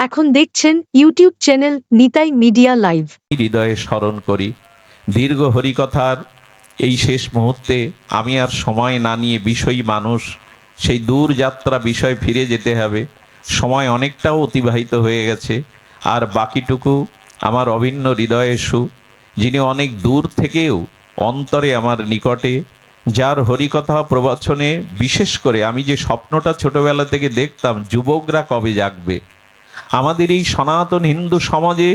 এখন দেখছেন YouTube channel Nitai media live. হৃদয়ে স্মরণ করি দীর্ঘ হরিকথার এই শেষ মুহূর্তে আমি আর সময় না নিয়ে বিষয়ী মানুষ, সেই দূর যাত্রা বিষয় ফিরে যেতে হবে। সময় অনেকটাও অতিবাহিত হয়ে গেছে, আর বাকিটুকু আমার অভিন্ন হৃদয়ে সু, যিনি অনেক দূর থেকেও অন্তরে আমার নিকটে, যার হরিকথা প্রবচনে বিশেষ করে আমি যে স্বপ্নটা ছোটবেলা থেকে দেখতাম, যুবকরা কবে জাগবে, আমাদের এই সনাতন হিন্দু সমাজে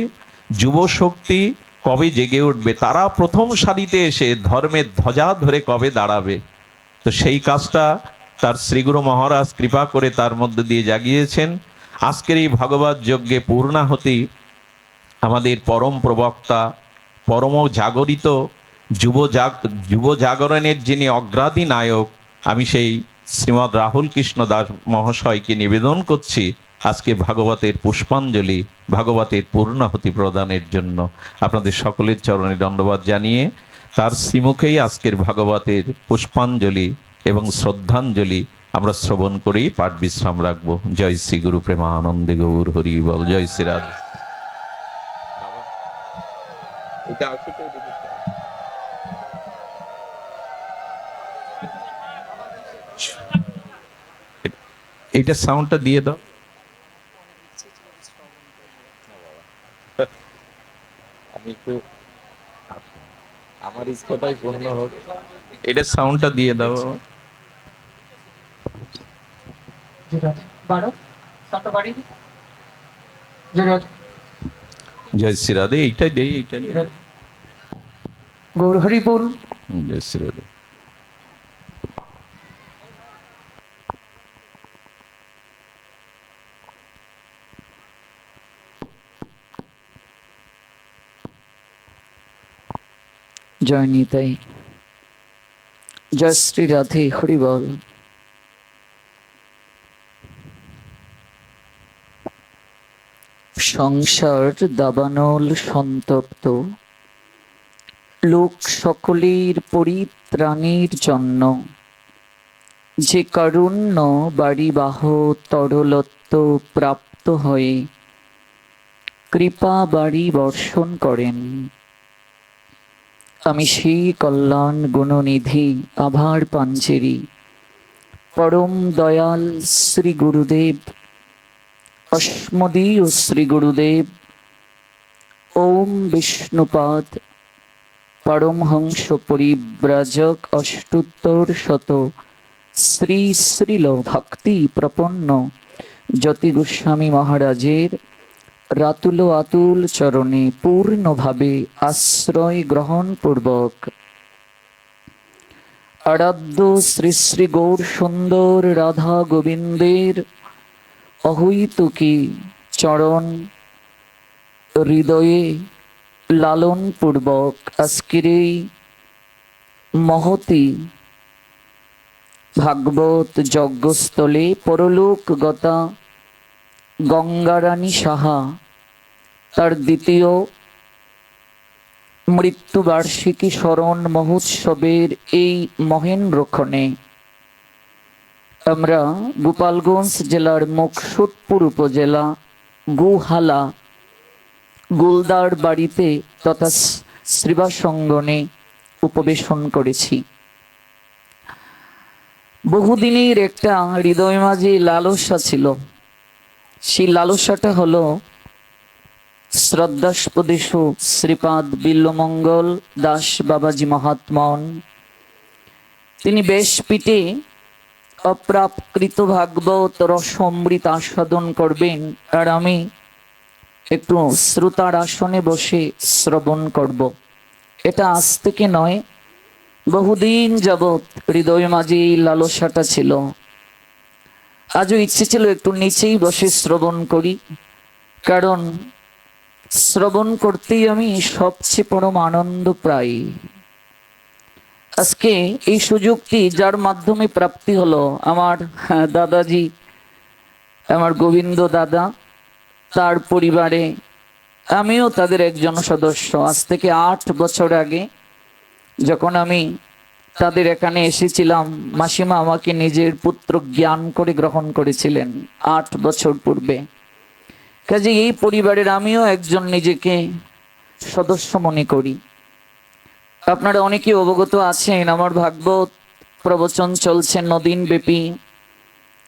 যুব শক্তি কবে জেগে উঠবে, তারা প্রথম সারিতে এসে ধর্মের ধ্বজা ধরে কবে দাঁড়াবে। তো সেই কাজটা তার শ্রীগুরু মহারাজ কৃপা করে তার মধ্যে দিয়ে জাগিয়েছেন। আজকের এই ভগবত যজ্ঞে পূর্ণাহতি আমাদের পরম প্রবক্তা, পরম জাগরিত যুব জাগরণের যিনি অগ্রাধী নায়ক, আমি সেই শ্রীমৎ রাহুল কৃষ্ণ দাস মহাশয়কে নিবেদন করছি আজকে ভাগবতের পুষ্পাঞ্জলি, ভাগবতের পূর্ণাহুতি প্রদানের জন্য। আপনাদের সকলের চরণে দণ্ডবাদ জানিয়ে তার শ্রীমুখেই আজকের ভাগবতের পুষ্পাঞ্জলি এবং শ্রদ্ধাঞ্জলি আমরা শ্রবণ করেই পাঠ বিশ্রাম রাখবো। জয় শ্রী গুরু প্রেমানন্দে গৌর হরি বল। জয় শ্রী রাধা। এইটা সাউন্ডটা দিয়ে দাও। আমি একটু আমার ইচ্ছাটাই পূর্ণ হোক, এটা সাউন্ডটা দিয়ে দাও। জয় শ্রী রাধে। এইটাই দেই, এইটা গৌর হরি বল। জয় শ্রী রাধে। জয় নিতাই, জয় শ্রী রাধে, হরি বল। সংসার দাবানল সন্তপ্ত, লোক সকলের পরিত্রাণের জন্য, যে কারুণ্য বাড়িবাহ তরলত্ব প্রাপ্ত হয়ে কৃপা বাড়ি বর্ষণ করেন, আমি সেই কল্যাণ গুণনিধি আভার পাঞ্জেরি পরম দয়াল শ্রী গুরুদেব, অস্মদীয় শ্রী গুরুদেব ওম বিষ্ণুপাদ পরমহংস পরিব্রাজক অষ্টোত্তর শত শ্রী শ্রীল ভক্তি প্রপন্ন জ্যোতি গোস্বামী মহারাজের রাতুল আতুল চরণে পূর্ণভাবে আশ্রয় গ্রহণ পূর্বক আরাধ্য শ্রী শ্রী গৌর সুন্দর রাধা গোবিন্দের অহৈতুকী চরণ হৃদয়ে লালন পূর্বক আজকের এই মহতি ভাগবত যজ্ঞস্থলে পরলোকগতা গঙ্গারানী সাহা তার দ্বিতীয় মৃত্যুবার্ষিকী স্মরণ মহোৎসবের এই মহেন্দ্রক্ষণে আমরা গোপালগঞ্জ জেলার মুকসুদপুর উপজেলা গুহালা গুলদার বাড়িতে তথা শ্রীবাসঙ্গনে উপবেশন করেছি। বহুদিনের একটা হৃদয় মাঝে লালসা ছিল। সেই লালসাটা হলো শ্রদ্ধাস্পদেশ শ্রীপাদ বিল্বমঙ্গল দাস বাবাজি মহাত্মন, তিনি বেশপিঠে অপ্রাপ্তকৃত ভাগবত রসমৃত আস্বাদন করবেন, আর আমি একটু শ্রোতার আসনে বসে শ্রবণ করব। এটা আজ থেকে নয়, বহুদিন যাবৎ হৃদয় মাঝে এই লালসাটা ছিল। আজও ইচ্ছে ছিল একটু নিচেই বসে শ্রবণ করি, কারণ শ্রবণ করতেই আমি সবচেয়ে পরম আনন্দ পাই। আজকে এই সুযোগটি যার মাধ্যমে প্রাপ্তি হলো, আমার দাদাজি, আমার গোবিন্দ দাদা, তার পরিবারে আমিও তাদের একজন সদস্য। আজ থেকে 8 বছর আগে যখন আমি তাদের এখানে এসেছিলাম, মাসিমা আমাকে নিজের পুত্র জ্ঞান করে গ্রহণ করেছিলেন 8 বছর পূর্বে। কাজে এই পরিবারের আমিও একজন নিজেকে সদস্য মনে করি। আপনারা অনেকে অবগত আছেন, আমার ভাগবত প্রবচন চলছে নদিন ব্যাপী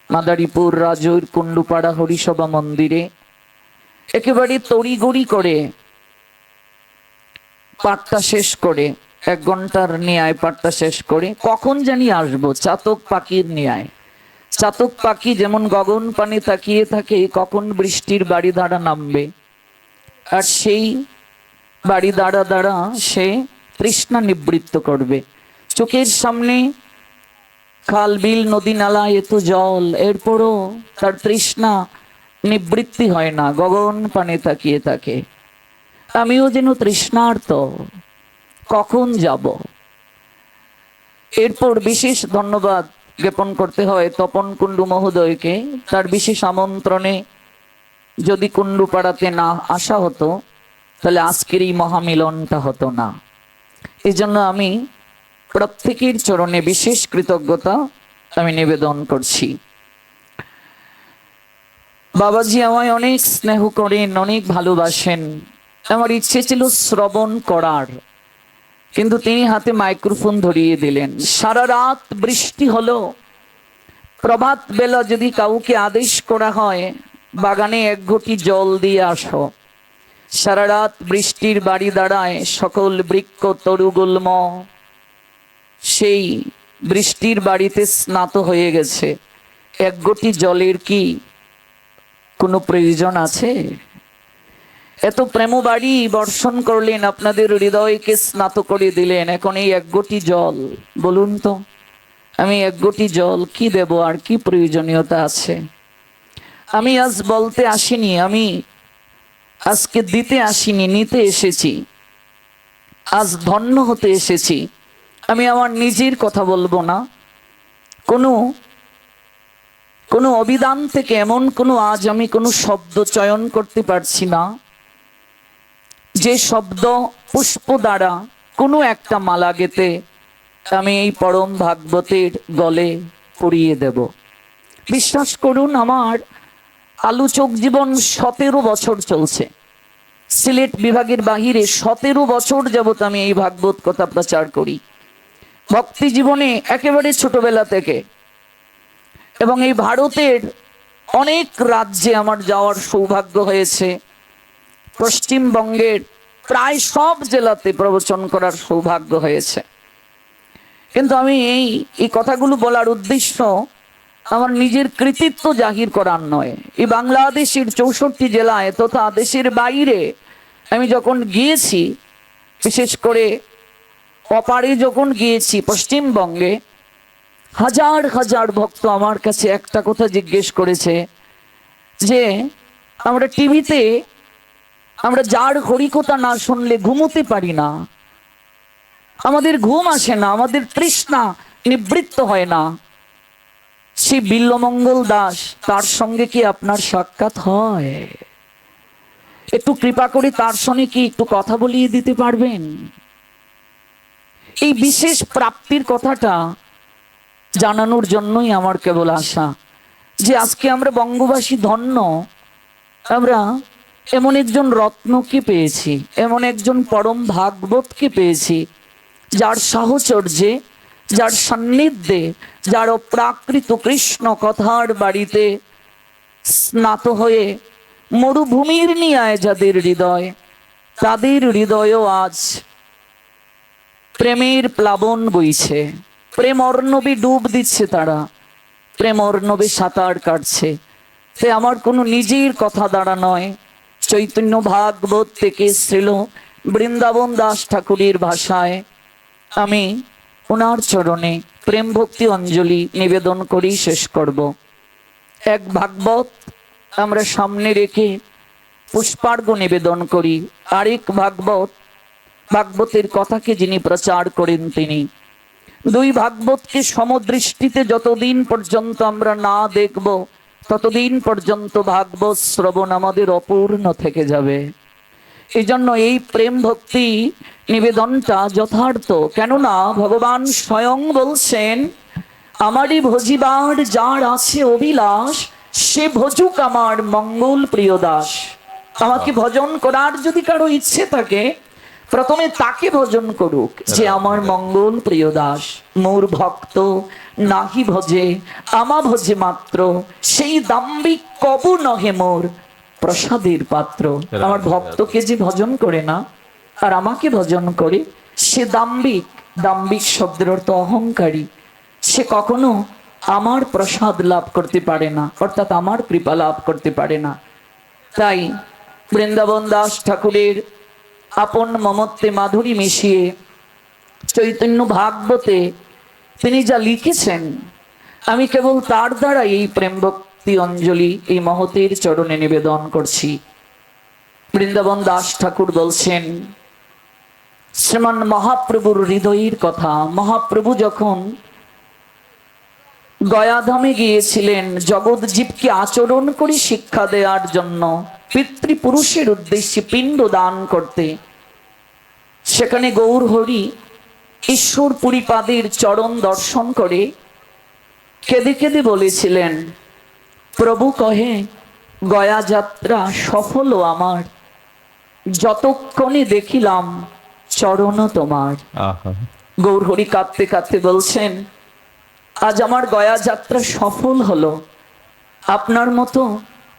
মাদারীপুর রাজৈর কুণ্ডুপাড়া হরিসভা মন্দিরে। একেবারে তড়িগড়ি করে পাঠটা শেষ করে, 1 ঘন্টার ন্যায় পাঠটা শেষ করে কখন জানি আসবো চাতক পাখির ন্যায়। চাতক পাখি যেমন গগন পানে তাকিয়ে থাকে কখন বৃষ্টির বাড়ি ধারা নামবে, আর সেই বাড়ি দাঁড়া দাঁড়া সে তৃষ্ণা নিবৃত্ত করবে। চোখের সামনে খাল বিল নদী নালা এত জল, এরপরও তার তৃষ্ণা নিবৃত্তি হয় না, গগন পানে তাকিয়ে থাকে। আমিও যেন তৃষ্ণার্ত, কখন যাব। এরপর বিশেষ ধন্যবাদ জ্ঞাপন করতে হয় তপন কুণ্ডু মহোদয়কে। তার বিশেষ আমন্ত্রণে যদি কুণ্ডু পাড়াতে না আসা হতো তাহলে আজকের এই মহামিলনটা হতো না। এই জন্য আমি প্রত্যেকের চরণে বিশেষ কৃতজ্ঞতা আমি নিবেদন করছি। বাবাজি আমায় অনেক স্নেহ করেন, অনেক ভালোবাসেন। আমার ইচ্ছে ছিল শ্রবণ করার, কিন্তু তিনি হাতে মাইক্রোফোন ধরিয়ে দিলেন। সারা রাত বৃষ্টি হলো। প্রভাত বেলা যদি কাউকে আদেশ করা হয় বাগানে 1 ঘটি জল দিয়ে আসো, সারা রাত বৃষ্টির বাড়ি দাঁড়ায়, সকল বৃক্ষ তরুগুল্ম সেই বৃষ্টির বাড়িতে স্নাত হয়ে গেছে। 1 ঘটি জলের কি কোনো প্রয়োজন আছে? এত প্রেম বাড়ি বর্ষণ করলেন, আপনাদের হৃদয়কে স্নাত করে দিলেন, এখন এই 1 ঘটি জল, বলুন তো আমি 1 ঘটি জল কি দেব? আর কি প্রয়োজনীয়তা আছে? আমি আজ বলতে আসিনি, আমি আজকে দিতে আসিনি, নিতে এসেছি। আজ ধন্য হতে এসেছি। আমি আমার নিজের কথা বলবো না, কোনো অভিধান থেকে এমন আজ আমি কোনো শব্দ চয়ন করতে পারছি না যে শব্দ পুষ্প দ্বারা কোনো একটা মালা গেতে আমি এই পরম ভাগবতের গলে পরিয়ে দেব। বিশ্বাস করুন, আমার আলোচক জীবন 17 বছর চলছে। সিলেট বিভাগের বাহিরে 17 বছর যাবত আমি এই ভাগবত কথা প্রচার করি, ভক্তি জীবনে একেবারে ছোটবেলা থেকে। এবং এই ভারতের অনেক রাজ্যে আমার যাওয়ার সৌভাগ্য হয়েছে। পশ্চিমবঙ্গের প্রায় সব জেলাতে প্রবচন করার সৌভাগ্য হয়েছে। কিন্তু আমি এই কথাগুলো বলার উদ্দেশ্য আমার নিজের কৃতিত্ব জাহির করার নয়। এই বাংলাদেশের 64 জেলায় তথা দেশের বাইরে আমি যখন গিয়েছি, বিশেষ করে অপারে যখন গিয়েছি পশ্চিমবঙ্গে, হাজার হাজার ভক্ত আমার কাছে একটা কথা জিজ্ঞেস করেছে যে আমরা টিভিতে আমরা যার হরিকথা না শুনলে ঘুমোতে পারি না, আমাদের ঘুম আসে না, আমাদের তৃষ্ণা নিবৃত্ত হয় না। শ্রী বিল্বমঙ্গল দাস, তার সঙ্গে কি আপনার সাক্ষাৎ হয়? একটু কৃপা করে তার সঙ্গে কি একটু কথা বলিয়ে দিতে পারবেন? এই বিশেষ প্রাপ্তির কথাটা জানানোর জন্যই আমার কেবল আশা, যে আজকে আমরা বঙ্গবাসী ধন্য। আমরা এমন একজন রত্নকে পেয়েছি, এমন একজন পরম ভাগবতকে পেয়েছি, যার সাহচর্যে, যার সান্নিধ্যে, যার অপ্রাকৃত কৃষ্ণ কথার বাড়িতে স্নাত হয়ে মরুভূমির ন্যায় যাদের হৃদয়, তাদের হৃদয়ও আজ প্রেমের প্লাবন বইছে, প্রেম অর্ণবে ডুব দিচ্ছে, তারা প্রেম অর্ণবে সাঁতার কাটছে। সে আমার কোনো নিজের কথা দ্বারা নয়, চৈতন্য ভাগবত থেকে শ্রীল বৃন্দাবন দাস ঠাকুরের ভাষায় আমি ওনার চরণে প্রেম ভক্তি অঞ্জলি নিবেদন করেই শেষ করব। 1 ভাগবত আমরা সামনে রেখে পুষ্পার্ঘ্য নিবেদন করি, আরেক ভাগবতের কথাকে যিনি প্রচার করেন তিনি। 2 ভাগবতকে সমদৃষ্টিতে যতদিন পর্যন্ত আমরা না দেখব ততদিন পর্যন্ত ভাগবত শ্রবণ আমাদের অপূর্ণ থেকে যাবে। এই জন্য এই প্রেম ভক্তি নিবেদনটা যথার্থ। কেননা ভগবান স্বয়ং বলছেন, আমারই ভজিবার যার আছে অভিলাষ, সে ভজুক আমার মঙ্গল প্রিয় দাস। আমাকে ভজন করার যদি কারো ইচ্ছে থাকে, প্রথমে তাকে ভজন করুক যে আমার মঙ্গল প্রিয় দাস। মোর ভক্ত নাহি ভজে আমা ভজে মাত্র, সেই দাম্ভিক কবু নহে মোর প্রসাদের পাত্র। আমার ভক্তকে যে ভজন করে না আর আমাকে ভজন করে, সে দাম্ভিক। দাম্ভিক শব্দের অর্থ অহংকারী। সে কখনো আমার প্রসাদ লাভ করতে পারে না, অর্থাৎ আমার কৃপা লাভ করতে পারে না। তাই বৃন্দাবন দাস ঠাকুরের আপন মমত্বে মাধুরী মিশিয়ে চৈতন্য ভাগবতে তিনি যা লিখেছেন, আমি কেবল তার দ্বারা এই প্রেম ভক্তি অঞ্জলি এই মহতের চরণে নিবেদন করছি। বৃন্দাবন দাস ঠাকুর বলছেন, শ্রীমান মহাপ্রভুর হৃদয়ের কথা। মহাপ্রভু যখন গয়াধামে গিয়েছিলেন জগৎ জীবকে আচরণ করে শিক্ষা দেওয়ার জন্য, পিতৃপুরুষের উদ্দেশ্যে পিণ্ড দান করতে, সেখানে গৌর হরি ঈশ্বর পুরীপাদের চরণ দর্শন করে কেঁদে কেঁদে বলেছিলেন, প্রভু কহে গয়া যাত্রা সফল আমার, যতক্ষণে দেখিলাম চরণ তোমার। গৌর হরি কাঁদতে কাঁদতে বলছেন, আজ আমার গয়া যাত্রা সফল হলো আপনার মতো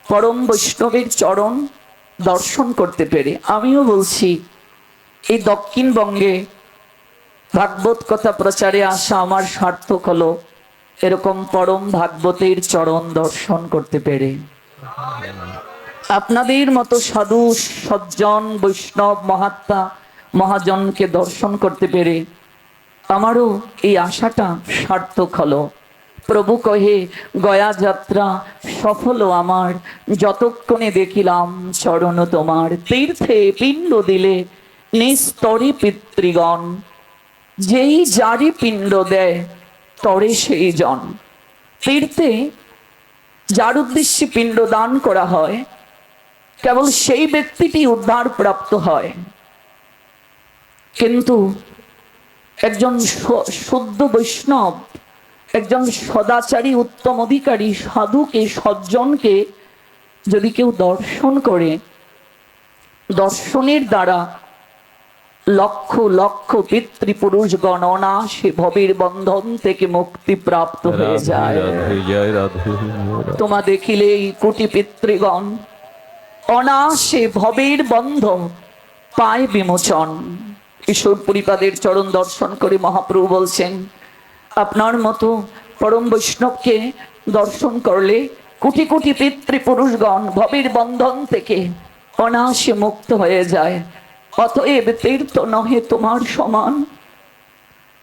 পরম বৈষ্ণবের চরণ দর্শন করতে পেরে। আমিও বলছি, এই দক্ষিণবঙ্গে ভাগবত কথা প্রচারে আসা আমার সার্থক হলো এরকম পরম ভাগবতের চরণ দর্শন করতে পেরে। আপনাদের মতো সাধু সজ্জন বৈষ্ণব মহাত্মা মহাজনকে দর্শন করতে পেরে আমারও এই আশাটা সার্থক হলো। প্রভু কহে গয়া যাত্রা সফল আমার, যতক্ষণে দেখিলাম চরণ তোমার। তীর্থে পিণ্ড দিলে নিস্তরে পিতৃগণ, যেই যারি পিণ্ড দেয় তরে সেই জন। তীর্থে যার উদ্দেশ্যে পিণ্ড দান করা হয়, কেবল সেই ব্যক্তিটি উদ্ধার প্রাপ্ত হয়। কিন্তু একজন শুদ্ধ বৈষ্ণব, একজন সদাচারী উত্তম অধিকারী সাধুকে সজ্জনকে যদি কেউ দর্শন করে, দর্শনের দ্বারা লক্ষ লক্ষ পিতৃপুরুষগণ অনায়াসে ভবের বন্ধন থেকে মুক্তি প্রাপ্ত হয়ে যায়। তোমা দেখিলেই কোটি পিতৃগণ অনায়াসে ভবের বন্ধন পায় বিমোচন। ঈশ্বর পরিপাদের চরণ দর্শন করে মহাপ্রভু বলছেন, আপনার মতো পরম বৈষ্ণবকে দর্শন করলে কোটি কোটি পিতৃপুরুষগণ ভবের বন্ধন থেকে অনায়াসে মুক্ত হয়ে যায়। অতএব তীর্থ নহে তোমার সমান।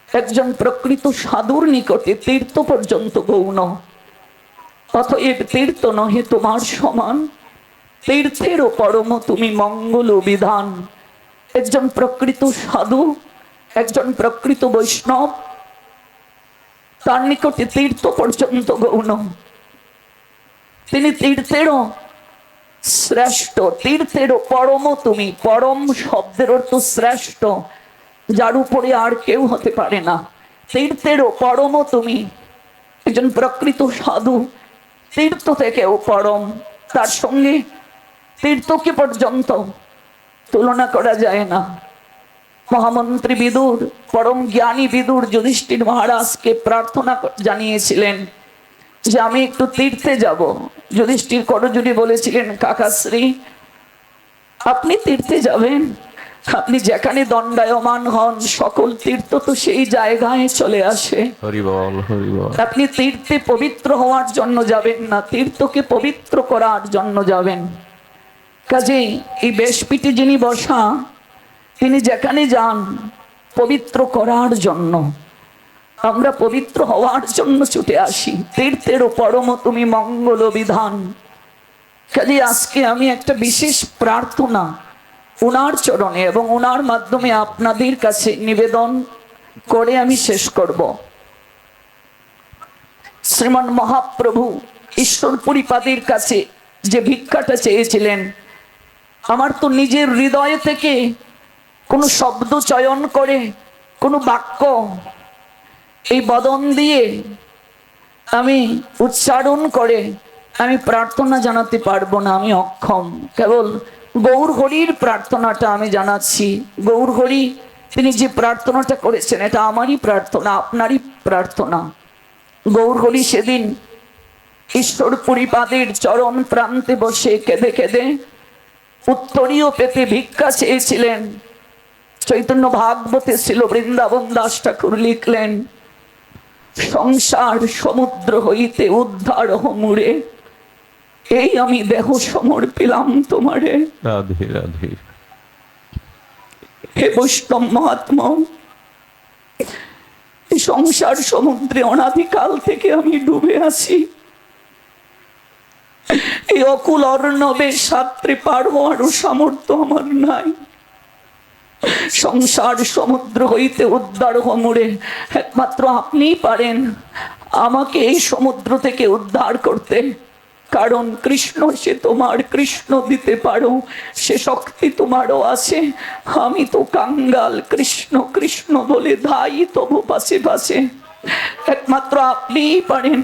একজন প্রকৃত সাধুর নিকটে তীর্থ পর্যন্ত গৌণ। অতএব তীর্থ নহে তোমার সমান, তীর্থেরও পরম তুমি মঙ্গল বিধান। একজন প্রকৃত সাধু, একজন প্রকৃত বৈষ্ণব, তার নিকটে তীর্থ পর্যন্ত গৌণ। তিনি তীর্থেরও শ্রেষ্ঠ, তীর্থেরও পরম তুমি। পরম শব্দের অর্থ শ্রেষ্ঠ, যার উপরে আর কেউ হতে পারে না। তীর্থেরও পরম তুমি। একজন প্রকৃত সাধু তীর্থ থেকেও পরম, তার সঙ্গে তীর্থকে পর্যন্ত তুলনা করা যায় না। মহামন্ত্রী বিদুর, পরম জ্ঞানী বিদুর যুধিষ্ঠির মহারাজকে প্রার্থনা জানিয়েছিলেন যে আমি একটু তীর্থে যাব। যুধিষ্ঠির করজুড়ি বলেছিলেন, কাকাশ্রী আপনি তীর্থে যাবেন? আপনি যেখানে দণ্ডায়মান হন সকল তীর্থ তো সেই জায়গায় চলে আসে। আপনি তীর্থে পবিত্র হওয়ার জন্য যাবেন না, তীর্থকে পবিত্র করার জন্য যাবেন। কাজেই এই বেশপিঠে যিনি বসা, তিনি যেখানে যান পবিত্র করার জন্য। আমরা পবিত্র হওয়ার জন্য ছুটে আসি। তীর্থেরও পরম তুমি মঙ্গল বিধান। কাজে আজকে আমি একটা বিশেষ প্রার্থনা ওনার চরণে এবং ওনার মাধ্যমে আপনাদের কাছে নিবেদন করে আমি শেষ করব। শ্রীমান মহাপ্রভু ঈশ্বর পরিপাদের কাছে যে ভিক্ষাটা চেয়েছিলেন, আমার তো নিজের হৃদয় থেকে কোনো শব্দ চয়ন করে, কোনো বাক্য এই বদন দিয়ে আমি উচ্চারণ করে আমি প্রার্থনা জানাতে পারবো না, আমি অক্ষম। কেবল গৌর হরির প্রার্থনাটা আমি জানাচ্ছি। গৌর হরি তিনি যে প্রার্থনাটা করেছেন, এটা আমারই প্রার্থনা, আপনারই প্রার্থনা। গৌর হরি সেদিন ঈশ্বর পরিপাদের চরণ প্রান্তে বসে কেঁদে কেঁদে উত্তরীয় পেতে ভিক্ষা চেয়েছিলেন। চৈতন্য ভাগবতে ছিল, বৃন্দাবন দাস ঠাকুর লিখলেন, সংসার সমুদ্র হইতে উদ্ধার হমুরে, এই আমি দেহ সমর্পিলাম তোমারে। রাধে রাধে। হে বৈষ্ণব মহাত্মা, এই সংসার সমুদ্রে অনাদিকাল থেকে আমি ডুবে আছি। এই অকুল অর্ণবের সাত্রে পার হওয়ারও সামর্থ্য আমার নাই। সংসার সমুদ্র হইতে উদ্ধার হমুরে একমাত্র আপনিই পারেন আমাকে এই সমুদ্র থেকে উদ্ধার করতে। কারণ কৃষ্ণ সে তোমার, কৃষ্ণ দিতে পারো সে শক্তি তোমারও আছে। আমি তো কাঙ্গাল, কৃষ্ণ কৃষ্ণ বলে ধাই তবু পাশে পাশে। একমাত্র আপনিই পারেন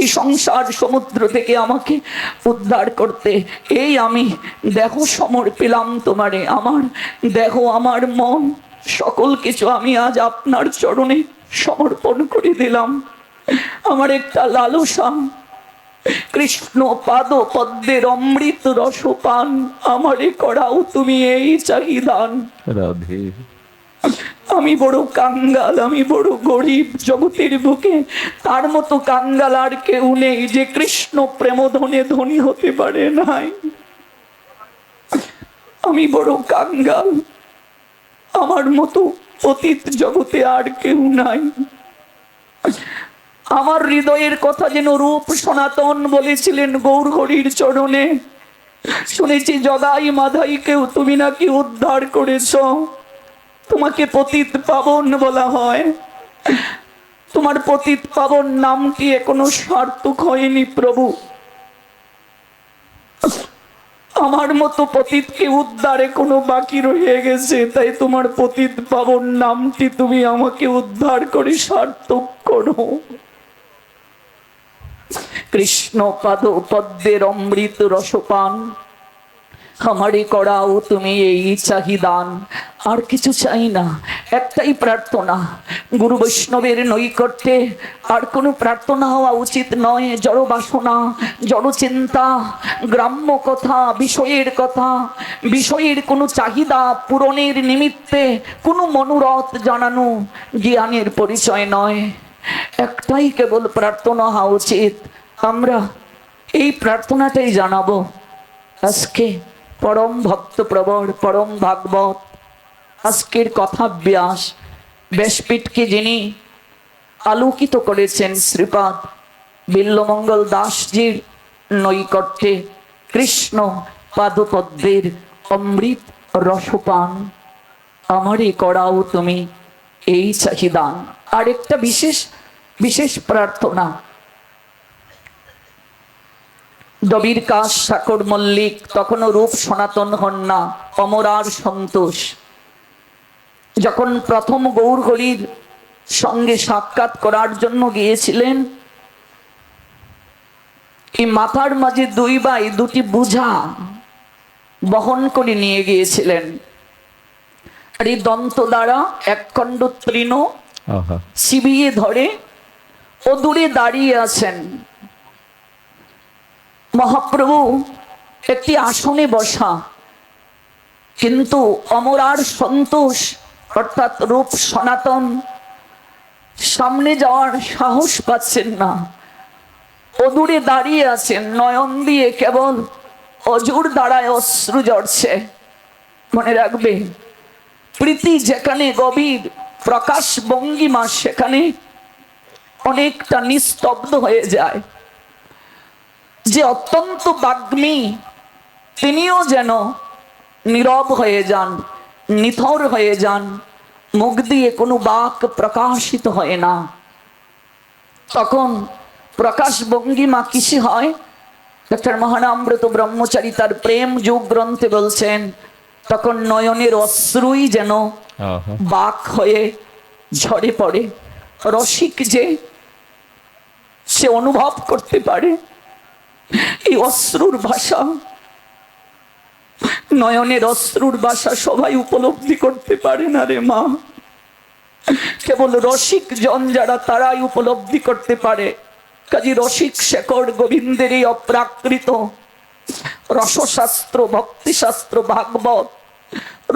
এই সংসার সমুদ্র থেকে আমাকে উদ্ধার করতে। এই আমি দেহ সমর্পিলাম তোমারে, আমার দেহ আমার মন সকল কিছু আমি আজ আপনার চরণে সমর্পণ করে দিলাম। আমার একটা লালসা, কৃষ্ণ পাদ পদ্মের অমৃত রসপান আমারে করাও তুমি এই চাহিদান। রাধে। আমি বড় কাঙ্গাল, আমি বড় গরিব জগতের বুকে। তার মতো কাঙ্গাল আর কেউ নেই যে কৃষ্ণ প্রেমধনে ধনী হতে পারে নাই। আমি বড় কাঙ্গাল, আমার মতো অতীত জগতে আর কেউ নাই। আমার হৃদয়ের কথা যেন রূপ সনাতন বলেছিলেন গৌর হরির চরণে, শুনেছি জগাই মাধাই কেউ তুমি নাকি উদ্ধার করেছ। তোমাকে পতিত পাবন বলা হয়। তোমার পতিত পাবন নামটি এখনো সার্থক হয়নি প্রভু। আমার মতো পতিতকে উদ্ধারে কোনো বাকি রয়ে গেছে, তাই তোমার পতিত পাবন নামটি তুমি আমাকে উদ্ধার করে সার্থক করো। কৃষ্ণ পাদ পদ্মের অমৃত রসপান আমারে করাও তুমি এই চাহিদান। আর কিছু চাই না, একটাই প্রার্থনা, গুরু বৈষ্ণবের নৈকট্যে। আর কোনো প্রার্থনা হওয়া উচিত নয়। জড় বাসনা, জড় চিন্তা, গ্রাম্য কথা, বিষয়ের কথা, বিষয়ের কোনো চাহিদা পূরণের নিমিত্তে কোনো মনোরথ জানানো জ্ঞানের পরিচয় নয়। একটাই কেবল প্রার্থনা হওয়া উচিত। আমরা এই প্রার্থনাটাই জানাবো। আজকে পরম ভক্ত প্রবর, পরম ভাগবত আজকের কথা ব্যাস, ব্যাসপীঠকে যিনি আলোকিত করেছেন শ্রীপাদ বিল্বমঙ্গল দাসজির নৈকট্যে কৃষ্ণ পাদপদ্মের অমৃত রসপান আমারে করাও তুমি এই চাহিদান। আরেকটা বিশেষ বিশেষ প্রার্থনা, দবির কাশ সাকর মল্লিক তখনও রূপ সনাতন হন না, অমরার সন্তোষ যখন প্রথম গৌর হরির সঙ্গে সাক্ষাৎ করার জন্য গিয়েছিলেন, এই মাথার মাঝে দুই ভাই দুটি বোঝা বহন করে নিয়ে গিয়েছিলেন। আর এই দন্ত দ্বারা এক খণ্ড তৃণ চিবিয়ে ধরে ও দূরে দাঁড়িয়ে আছেন। মহাপ্রভু একটি আসনে বসা, কিন্তু অমরার সন্তোষ অর্থাৎ রূপ সনাতন সামনে যাওয়ার সাহস পাচ্ছেন না। অদূরে দাঁড়িয়ে আছেন, নয়ন দিয়ে কেবল অজুর দ্বারায় অশ্রু ঝরছে। মনে রাখবে, প্রীতি যেখানে গভীর, প্রকাশ ভঙ্গিমা সেখানে অনেকটা নিস্তব্ধ হয়ে যায়। যে অত্যন্ত বাগ্মী তিনিও যেন নীরব হয়ে যান, নিথর হয়ে যান, মুখ দিয়ে কোনো বাক প্রকাশিত হয় না। তখন প্রকাশ ভঙ্গিমা কিসে হয়? ডক্টর মহানামব্রত ব্রহ্মচারী তার প্রেম যুগ গ্রন্থে বলছেন, তখন নয়নের অশ্রুই যেন বাক হয়ে ঝরে পড়ে। রসিক যে সে অনুভব করতে পারে এই অশ্রুর ভাষা, নয়নের অশ্রুর ভাষা সবাই উপলব্ধি করতে পারে না রে মা। কেবল রসিক জন যারা তারাই উপলব্ধি করতে পারে। কাজী রসিক শেখর গোবিন্দের এই অপ্রাকৃত রসশাস্ত্র, ভক্তিশাস্ত্র, ভাগবত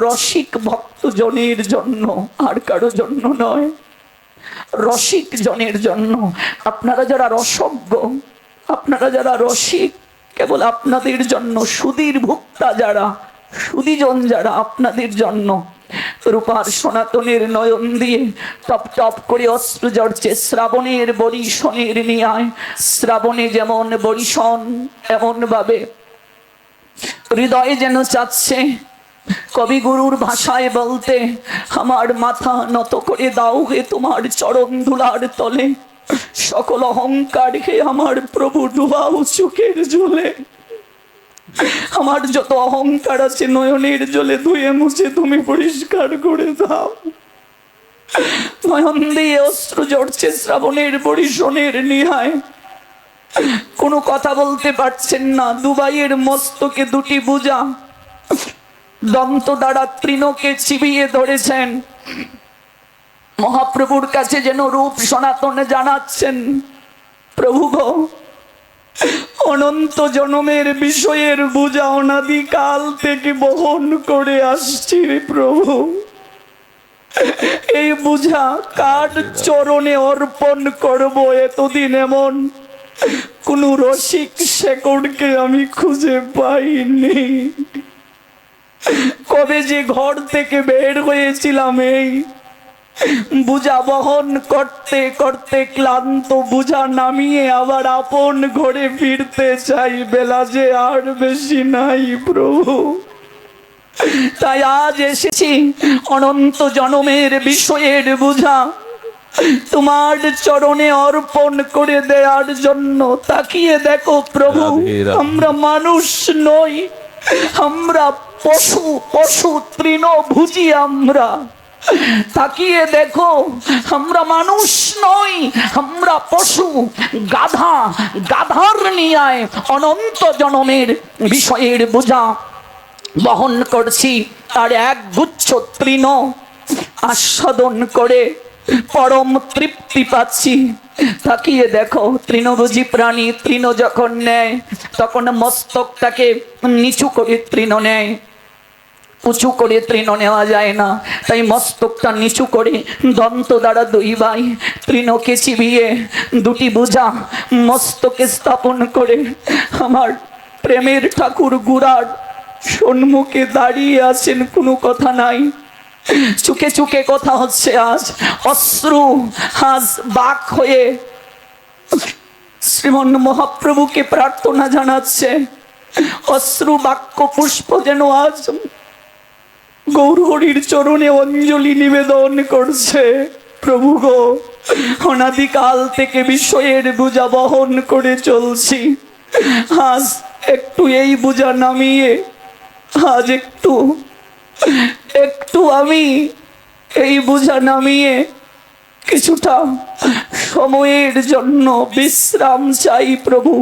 রসিক ভক্ত জনের জন্য, আর কারো জন্য নয়। রসিক জনের জন্য। আপনারা যারা রসজ্ঞ, আপনারা যারা রসিক, কেবল আপনাদের জন্য। সুধীর ভোক্তা যারা, সুধীজন যারা, আপনাদের জন্য। রূপার সনাতনের নয়ন দিয়ে টপ টপ করে অশ্রু ঝরছে। শ্রাবণের বরিশনের নিয়ায়, শ্রাবণে যেমন বরিশন, এমন ভাবে হৃদয়ে যেন চাচ্ছে কবিগুরুর ভাষায় বলতে, আমার মাথা নত করে দাও হে তোমার চরণ ধুলার তলে, সকল অহংকারকে আমার প্রভু ডুবাও চোখের জলে। আমার যত অহংকার আছে নয়নের জলে ধুয়ে মুছে তুমি পরিষ্কার করে দাও। নয়ন দিয়ে অশ্রু ঝরছে শ্রাবণের বরিশনের নিহায়। কোনো কথা বলতে পারছেন না। দুবাইয়ের মস্তকে দুটি ভুজা দন্ত দ্বারা তৃণকে চিবিয়ে ধরেছেন। মহাপ্রভুর কাছে যেন রূপ সনাতনে জানাচ্ছেন, প্রভু গো, অনন্ত জনমের বিষয়ের বোঝা অনাদিকাল থেকে বহন করে আসছি প্রভু। এই বোঝা কার চরণে অর্পণ করব? এতদিন এমন কোন রসিক শেকড়কে আমি খুঁজে পাইনি। কবে যে ঘর থেকে বের হয়েছিলাম, এই বুঝা বহন করতে করতে ক্লান্ত, বুঝা নামিয়ে আবার আপন ঘরে ফিরতে চাই। বেলা যে আর বেশি নাই প্রভু। তাই আজ এসেছি অনন্ত জনমের বিষয়ের বুঝা তোমার চরণে অর্পণ করে দেওয়ার জন্য। তাকিয়ে দেখো প্রভু, আমরা মানুষ নই, আমরা পশু, পশু তৃণভোজী আমরা। তাকিয়ে দেখো, আমরা মানুষ নই, আমরা পশু, গাধা, গাধার নিয়ায় অনন্ত জনমের বিষয়ের বোঝা বহন করছি। আর এক গুচ্ছ তৃণ আস্বাদন করে পরম তৃপ্তি পাচ্ছি। তাকিয়ে দেখো, তৃণভোজী প্রাণী তৃণ যখন নেয় তখন মস্তকটাকে নিচু করে তৃণ নেয়, উঁচু করে তৃণ নেওয়া যায় না। তাই মস্তকটা নিচু করে দন্ত দ্বারা দুই ভাই তৃণকে চিবিয়ে দুটি বোঝা মস্তকে স্থাপন করে আমার প্রেমের ঠাকুর গুড়ার সম্মুখে দাঁড়িয়ে আছেন। কোনো কথা নাই, চুকে চুকে কথা হচ্ছে। আজ অশ্রু আজ বাক হয়ে শ্রীমন মহাপ্রভুকে প্রার্থনা জানাচ্ছে। অশ্রু বাক্য পুষ্প যেন আজ গৌরহরির চরণে অঞ্জলি নিবেদন করছে। প্রভু গো, অনাদিকাল থেকে বিষয়ের বোঝা বহন করে চলছি। আজ একটু এই বোঝা নামিয়ে, আজ একটু একটু আমি এই বোঝা নামিয়ে কিছুটা সময়ের জন্য বিশ্রাম চাই প্রভু।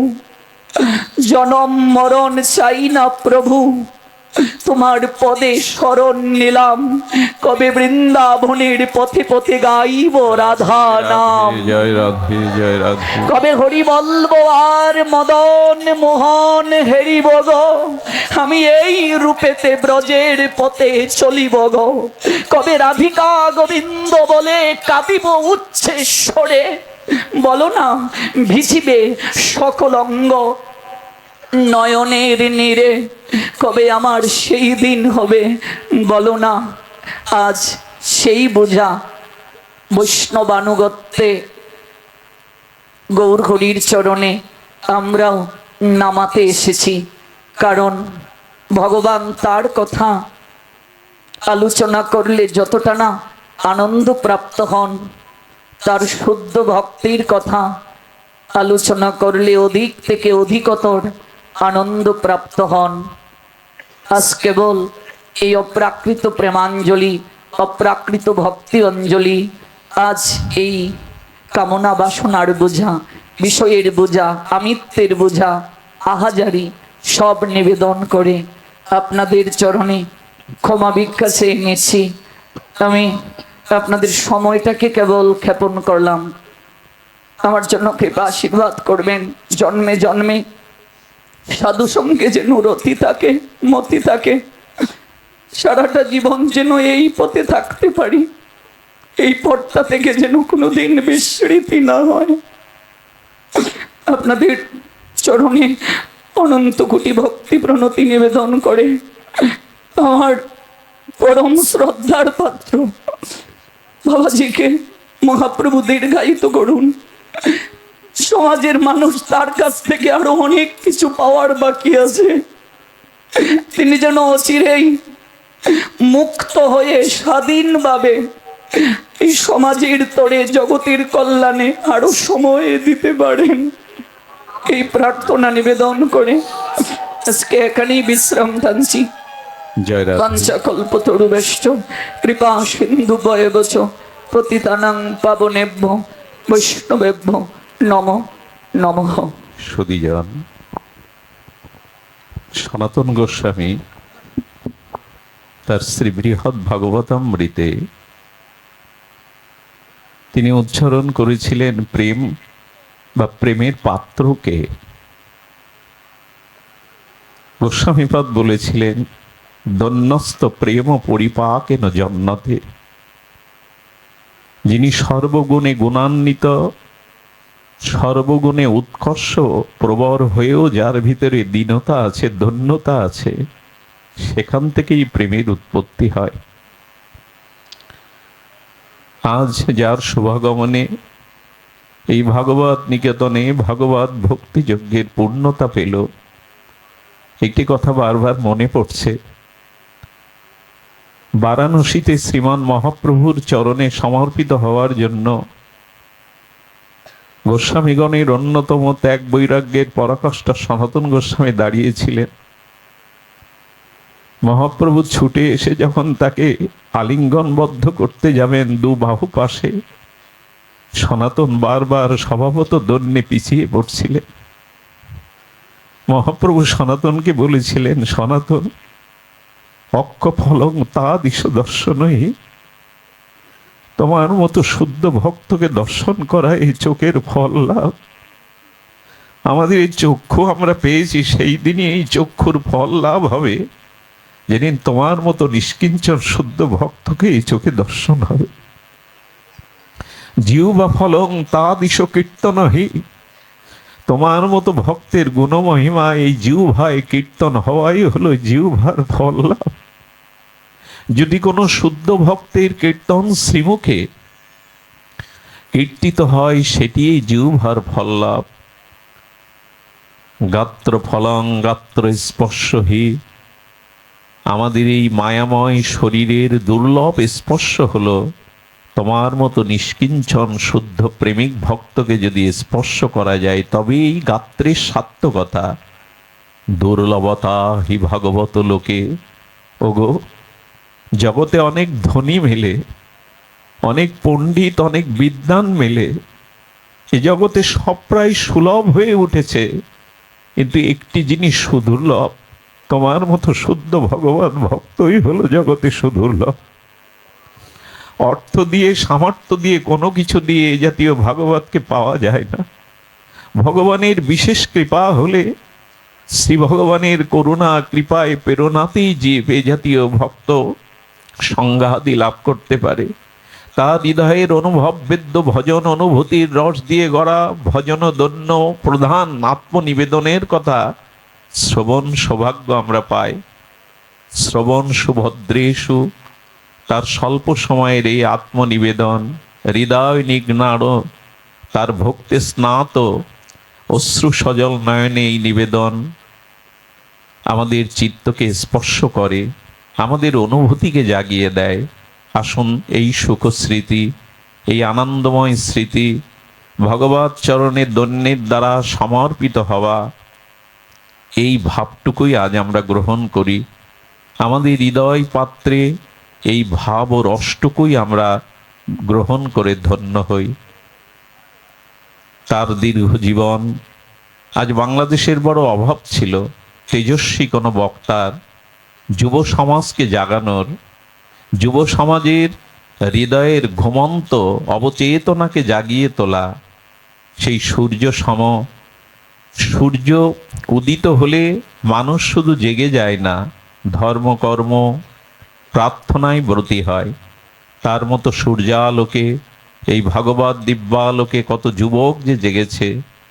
জনম মরণ চাই না প্রভু, তোমার পদে শরণ নিলাম। কবে বৃন্দাবনের পথে পথে গাইব রাধা নাম, জয় রাধে জয় রাধে। কবে হরি বলবো আর মদন মোহন হেরিব গো, আমি এই রূপেতে ব্রজের পথে চলিব গো। কবে রাধিকা গোবিন্দ বলে কাঁদিব উচ্ছেশ্বরে, বলো না ভিজিবে সকল অঙ্গ নয়নের নীরে। কবে আমার সেই দিন হবে বলো না। আজ সেই বোঝা বৈষ্ণবানুগত্যে গৌর হরির চরণে আমরাও নামাতে এসেছি। কারণ ভগবান তার কথা আলোচনা করলে যতটা না আনন্দ প্রাপ্ত হন, তার শুদ্ধ ভক্তির কথা আলোচনা করলে অধিক থেকে অধিকতর আনন্দ প্রাপ্ত হন। আজ কেবল এই অপ্রাকৃত প্রেমাঞ্জলি, অপ্রাকৃত ভক্তি অঞ্জলি, আজ এই কামনা বাসনার বোঝা, বিষয়ের বোঝা, আমিত্বের বোঝা আহাজারি সব নিবেদন করে আপনাদের চরণে ক্ষমা ভিক্ষা চেয়ে নিয়েছি। আমি আপনাদের সময়টাকে কেবল ক্ষেপণ করলাম। আমার জন্য কৃপা আশীর্বাদ করবেন। জন্মে জন্মে সাধু সঙ্গে যেন রতি থাকে, মতি থাকে, সারাটা জীবন যেন এই পথে থাকতে পারি, এই পথটা থেকে যেন কোনোদিন বিস্মৃতি না হয়। আপনাদের চরণে অনন্ত কোটি ভক্তি প্রণতি নিবেদন করে আমার পরম শ্রদ্ধার পাত্র বাবাজিকে মহাপ্রভু দীর্ঘায়িত করুন। সমাজের মানুষ তার কাছ থেকে আরো অনেক কিছু পাওয়ার বাকি আছে। তিনি যেন অচিরেই মুক্ত হয়ে স্বাধীনভাবে এই সমাজের তরে জগতের কল্যাণে আরো সময় দিতে পারেন, এই প্রার্থনা নিবেদন করে আজকে এখানেই বিশ্রাম টানছি। জয় রাধে। পঞ্চকল্পতরুভ্যশ্চ কৃপা সিন্ধু বয়বচ পতিতানাং পাবনেভ্য বৈষ্ণবেভ্য নমো নমঃ। সুধীজন, সনাতন গোস্বামী তার শ্রী বৃহৎ ভাগবতামৃতে তিনি উচ্চারণ করেছিলেন প্রেম বা প্রেমের পাত্রকে। গোস্বামীপাদ বলেছিলেন দন্যস্ত প্রেম পরিপাকেন জন্নতে, যিনি সর্বগুণে গুণান্বিত, সর্বগুণে উৎকর্ষ প্রবর হয়েও যার ভিতরে দীনতা আছে, ধন্যতা আছে, সেখান থেকেই প্রেমের উৎপত্তি হয়। আজ যার শুভাগমনে এই ভাগবত নিকেতনে ভাগবত ভক্তিযজ্ঞের পূর্ণতা পেল, একটি কথা বারবার মনে পড়ছে। বারাণসীতে শ্রীমান মহাপ্রভুর চরণে সমর্পিত হওয়ার জন্য গোস্বামীগণের অন্যতম ত্যাগ বৈরাগ্যের পরাকাষ্ঠা সনাতন গোস্বামী দাঁড়িয়েছিলেন। মহাপ্রভু ছুটে এসে যখন তাকে আলিঙ্গনবদ্ধ করতে যাবেন দু বাহু পাশে, সনাতন বারবার স্বভাবত দন্যে পিছিয়ে পড়ছিলেন। মহাপ্রভু সনাতনকে বলেছিলেন, সনাতন অক্ষ ফলং তা দিশ দর্শনই, তোমার মতো শুদ্ধ ভক্তকে দর্শন করা এই চোখের ফল লাভ। আমাদের এই চক্ষু আমরা পেয়েছি, সেই দিনই এই চক্ষুর ফল লাভ হবে যেদিন তোমার মতো নিষ্কিঞ্চন শুদ্ধ ভক্তকে এই চোখে দর্শন হবে। জিহ্বা ফলং তা দিশ কীর্তনহি, তোমার মতো ভক্তের গুণমহিমা এই জিহ্বায় কীর্তন হওয়াই হলো জিহ্বার ফল লাভ। যদি কোনো শুদ্ধ ভক্তের কীর্তন শ্রীমুখে কীর্তিত হয়, সেটি জিহ্বার ফল লাভ। গাত্র ফলং গাত্র স্পর্শহি, আমাদের এই মায়াময় শরীরের দুর্লভ স্পর্শ হলো তোমার মতো নিষ্কিঞ্চন শুদ্ধ প্রেমিক ভক্তকে যদি স্পর্শ করা যায়, তবেই গাত্রের সার্থকতা। দুর্লভতা হি ভাগবত লোকে। ওগো, জগতে অনেক ধনী মেলে, অনেক পণ্ডিত, অনেক বিদ্বান মেলে, এ জগতে সব প্রায় সুলভ হয়ে উঠেছে, কিন্তু একটি জিনিস সুদুর্লভ, তোমার মতো শুদ্ধ ভগবান ভক্তই হলো জগতে সুদুর্লভ। অর্থ দিয়ে, সামর্থ্য দিয়ে, কোনো কিছু দিয়ে এ জাতীয় ভাগবতকে পাওয়া যায় না। ভগবানের বিশেষ কৃপা হলে, শ্রী ভগবানের করুণা কৃপায় প্রেরণাতেই জীব এ জাতীয় ভক্ত সংজ্ঞাদি লাভ করতে পারে। তার হৃদয়ের অনুভব বেদ্য ভজন অনুভূতির রস দিয়ে গড়া ভজন দন্য প্রধান আত্মনিবেদনের কথা শ্রবণ সৌভাগ্য আমরা পাই। শ্রবণ সুভদ্রেষু, তার স্বল্প সময়ের এই আত্মনিবেদন, হৃদয় নিগ্নাড়, তার ভক্তি স্নাত অশ্রু সজল নয়নে এই নিবেদন আমাদের চিত্তকে স্পর্শ করে, আমাদের অনুভূতিকে জাগিয়ে দেয়। আসুন এই সুখ স্মৃতি, এই আনন্দময় স্মৃতি, ভগবৎ চরণে দন্যের দ্বারা সমর্পিত হওয়া, এই ভাবটুকুই আজ আমরা গ্রহণ করি। আমাদের হৃদয় পাত্রে এই ভাব ও রসটুকুই আমরা গ্রহণ করে ধন্য হই। তার দীর্ঘ জীবন, আজ বাংলাদেশের বড় অভাব ছিল তেজস্বী কোনো বক্তার, যুব সমাজকে জাগানোর, যুব সমাজের হৃদয়ের ঘুমন্ত অবচেতনাকে জাগিয়ে তোলা। সেই সূর্য উদিত হলে মানুষ শুধু জেগে যায় না, ধর্মকর্ম প্রার্থনায় ব্রতী হয়। তার মতো সূর্যালোকে, এই ভগবত দিব্যালোকে কত যুবক যে জেগেছে,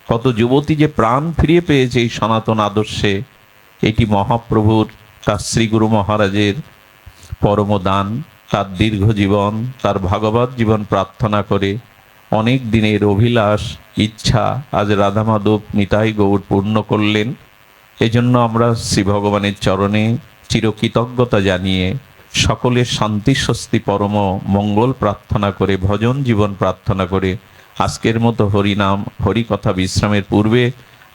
কত যুবতী যে প্রাণ ফিরিয়ে পেয়েছে এই সনাতন আদর্শে। এটি মহাপ্রভুর, তার শ্রী গুরু মহারাজের পরম দান। তার দীর্ঘ জীবন, তার ভাগবত জীবন প্রার্থনা করে অনেক দিনের অভিলাষ ইচ্ছা আজ রাধা মাধব নিতাই গৌর পূর্ণ করলেন। এজন্য আমরা শ্রী ভগবানের চরণে চিরকৃতজ্ঞতা জানিয়ে সকলের শান্তি স্বস্তি পরম মঙ্গল প্রার্থনা করে, ভজন জীবন প্রার্থনা করে আজকের মতো হরিনাম হরিকথা বিশ্রামের পূর্বে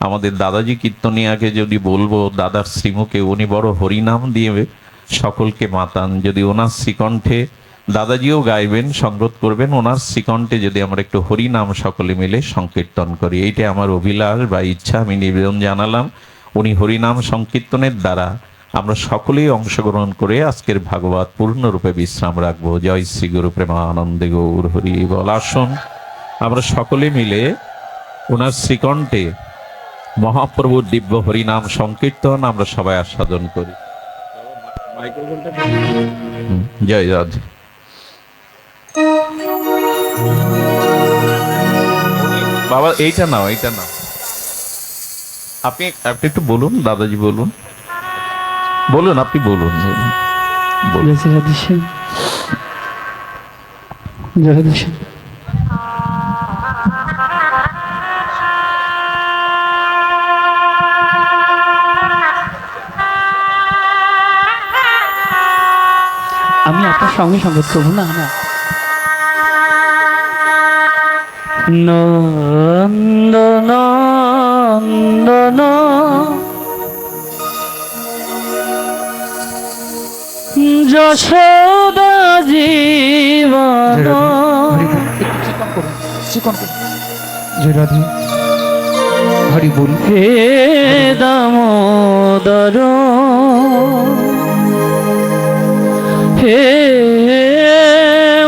আমাদের দাদাজি কীর্তনিয়াকে যদি বলবো, দাদার শ্রীমুখে উনি বড় হরিনাম দিয়ে সকলকে মাতান, যদি ওনার শ্রীকণ্ঠে দাদাজিও গাইবেন, সংগত করবেন, ওনার শ্রীকণ্ঠে যদি আমরা একটু হরিনাম সকলে মিলে সংকীর্তন করি, এইটা আমার অভিলাষ বা ইচ্ছা, আমি নিবেদন জানালাম। উনি হরিনাম সংকীর্তনের দ্বারা আমরা সকলেই অংশগ্রহণ করে আজকের ভাগবত পূর্ণরূপে বিশ্রাম রাখবো। জয় শ্রী গুরু প্রেমানন্দে গৌর হরি বল। আসুন আমরা সকলে মিলে ওনার শ্রীকণ্ঠে মহাপ্রভুর দিব্য হরিনাম সংকীর্তন আমরা সবাই আস্বাদন করি। জয় রাধে। বাবা এইটা নাও, এইটা নাও। আপনি একটু বলুন, দাদাজি বলুন, বলুন, আপনি বলুন, বলুন। আমি আপনার সঙ্গে সংগত করবো না। নন্দন নন্দন যশোদা জীবন হরি বল। হে দামোদর হে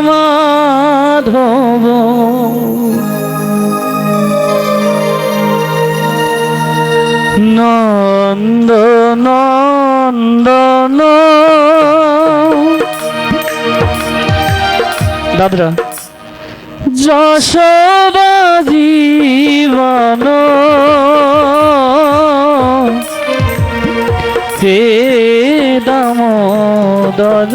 মাধব নন্দ নন্দন দাদরা যশোদা জীবন হে দামোদর